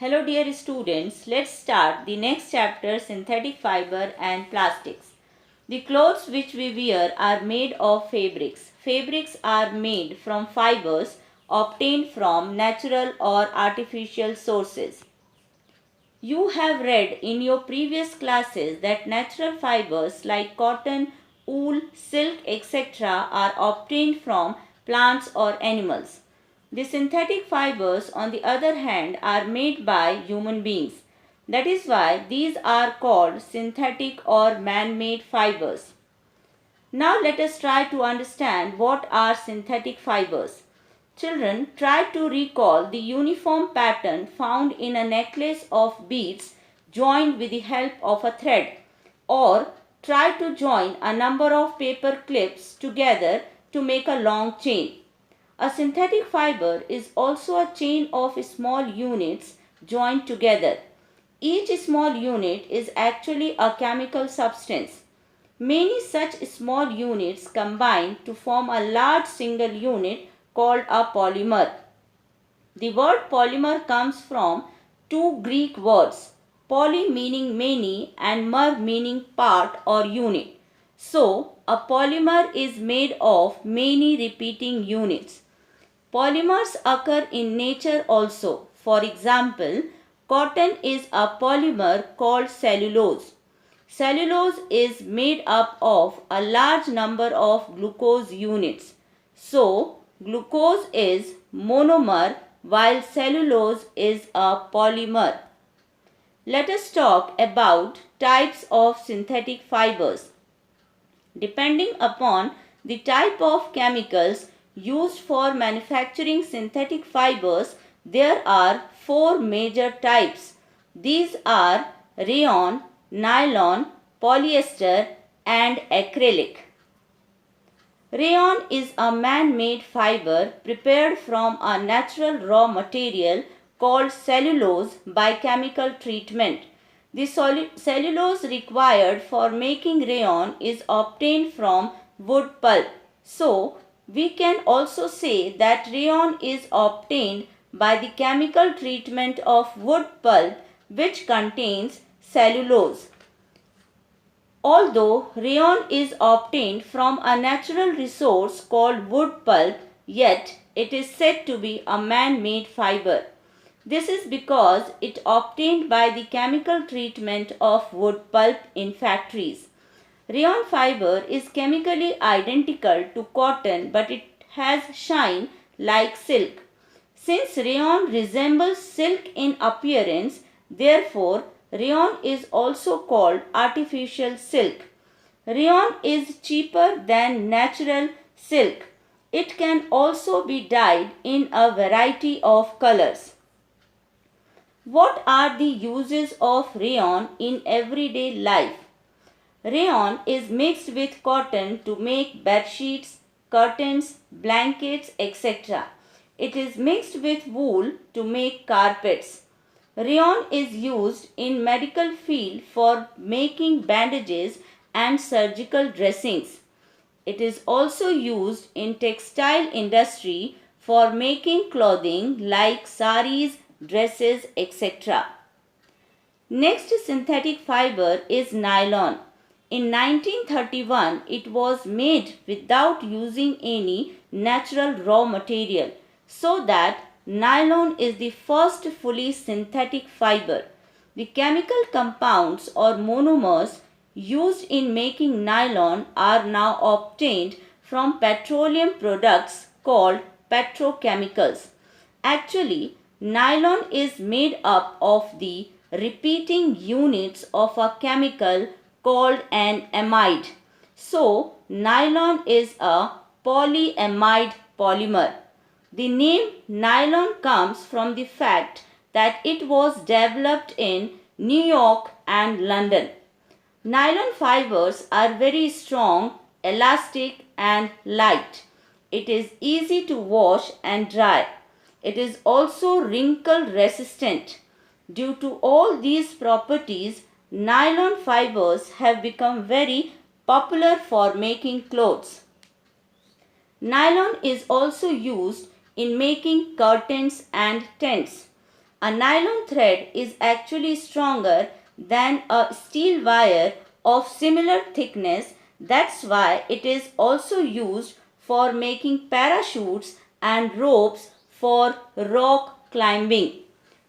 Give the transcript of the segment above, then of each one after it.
Hello dear students, let's start the next chapter, synthetic fiber and plastics. The clothes which we wear are made of fabrics. Fabrics are made from fibers obtained from natural or artificial sources. You have read in your previous classes that natural fibers like cotton, wool, silk, etc. are obtained from plants or animals. The synthetic fibers, on the other hand, are made by human beings. That is why these are called synthetic or man-made fibers. Now let us try to understand what are synthetic fibers. Children, try to recall the uniform pattern found in a necklace of beads joined with the help of a thread, or try to join a number of paper clips together to make a long chain. A synthetic fiber is also a chain of small units joined together. Each small unit is actually a chemical substance. Many such small units combine to form a large single unit called a polymer. The word polymer comes from two Greek words, poly meaning many and mer meaning part or unit. So, a polymer is made of many repeating units. Polymers occur in nature also. For example, cotton is a polymer called cellulose. Cellulose is made up of a large number of glucose units. So, glucose is monomer while cellulose is a polymer. Let us talk about types of synthetic fibers. Depending upon the type of chemicals used for manufacturing synthetic fibers, there are four major types. These are rayon, nylon, polyester and acrylic. Rayon is a man-made fiber prepared from a natural raw material called cellulose by chemical treatment. The cellulose required for making rayon is obtained from wood pulp. So, we can also say that rayon is obtained by the chemical treatment of wood pulp which contains cellulose. Although rayon is obtained from a natural resource called wood pulp, yet it is said to be a man-made fiber. This is because it obtained by the chemical treatment of wood pulp in factories. Rayon fiber is chemically identical to cotton, but it has shine like silk. Since rayon resembles silk in appearance, therefore rayon is also called artificial silk. Rayon is cheaper than natural silk. It can also be dyed in a variety of colors. What are the uses of rayon in everyday life? Rayon is mixed with cotton to make bed sheets, curtains, blankets, etc. It is mixed with wool to make carpets. Rayon is used in medical field for making bandages and surgical dressings. It is also used in textile industry for making clothing like saris, dresses, etc. Next synthetic fiber is nylon. In 1931, it was made without using any natural raw material, so that nylon is the first fully synthetic fiber. The chemical compounds or monomers used in making nylon are now obtained from petroleum products called petrochemicals. Actually, nylon is made up of the repeating units of a chemical called an amide. So, nylon is a polyamide polymer. The name nylon comes from the fact that it was developed in New York and London. Nylon fibers are very strong, elastic and light. It is easy to wash and dry. It is also wrinkle resistant. Due to all these properties, nylon fibers have become very popular for making clothes. Nylon is also used in making curtains and tents. A nylon thread is actually stronger than a steel wire of similar thickness. That's why it is also used for making parachutes and ropes for rock climbing.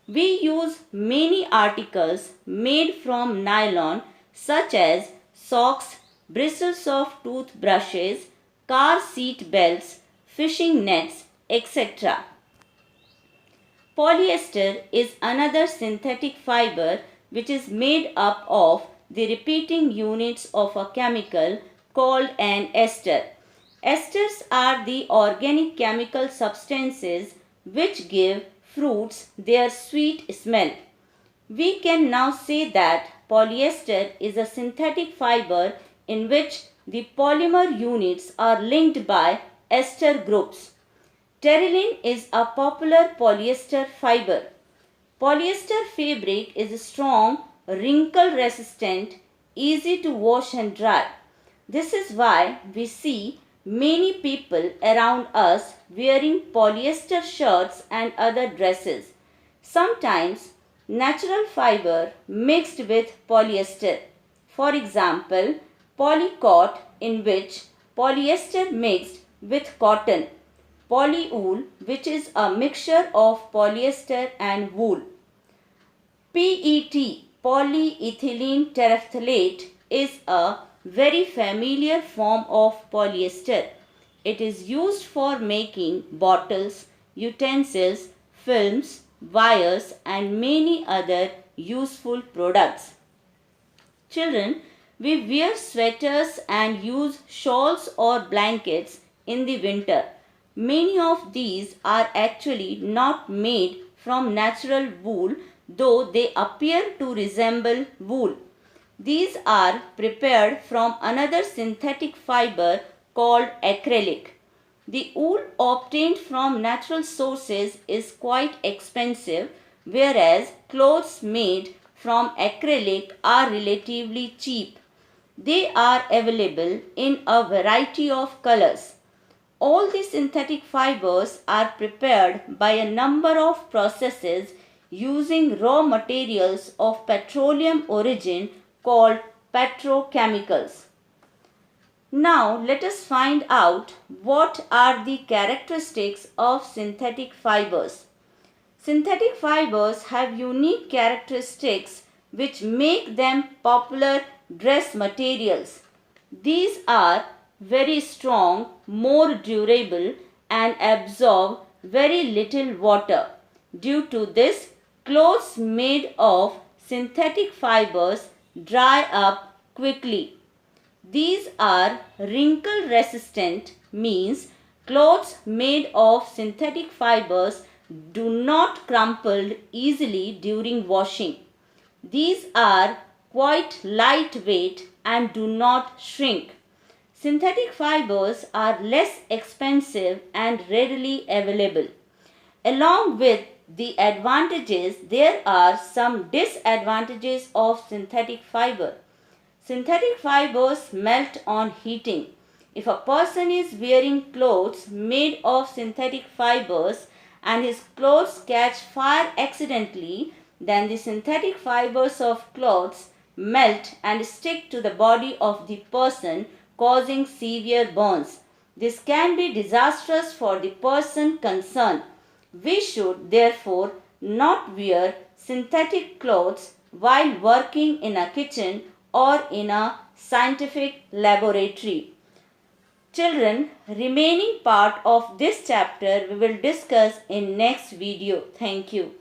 We use many articles made from nylon such as socks, bristles of toothbrushes, car seat belts, fishing nets, etc. Polyester is another synthetic fiber which is made up of the repeating units of a chemical called an ester. Esters are the organic chemical substances which give fruits their sweet smell. We can now say that polyester is a synthetic fiber in which the polymer units are linked by ester groups. Terylene is a popular polyester fiber. Polyester fabric is strong, wrinkle resistant, easy to wash and dry. This is why we see many people around us wearing polyester shirts and other dresses. Sometimes natural fiber mixed with polyester. For example, polycot in which polyester mixed with cotton. Polywool which is a mixture of polyester and wool. PET, polyethylene terephthalate, is a very familiar form of polyester. It is used for making bottles, utensils, films, wires and many other useful products. Children, we wear sweaters and use shawls or blankets in the winter. Many of these are actually not made from natural wool, though they appear to resemble wool. These are prepared from another synthetic fiber called acrylic. The wool obtained from natural sources is quite expensive, whereas clothes made from acrylic are relatively cheap. They are available in a variety of colors. All the synthetic fibers are prepared by a number of processes using raw materials of petroleum origin called petrochemicals. Now let us find out what are the characteristics of synthetic fibers. Synthetic fibers have unique characteristics which make them popular dress materials. These are very strong, more durable and absorb very little water. Due to this, clothes made of synthetic fibers dry up quickly. These are wrinkle resistant, means clothes made of synthetic fibers do not crumple easily during washing. These are quite lightweight and do not shrink. Synthetic fibers are less expensive and readily available. Along with the advantages, there are some disadvantages of synthetic fiber. Synthetic fibers melt on heating. If a person is wearing clothes made of synthetic fibers and his clothes catch fire accidentally, then the synthetic fibers of clothes melt and stick to the body of the person, causing severe burns. This can be disastrous for the person concerned. We should therefore not wear synthetic clothes while working in a kitchen or in a scientific laboratory. Children, remaining part of this chapter we will discuss in next video. Thank you.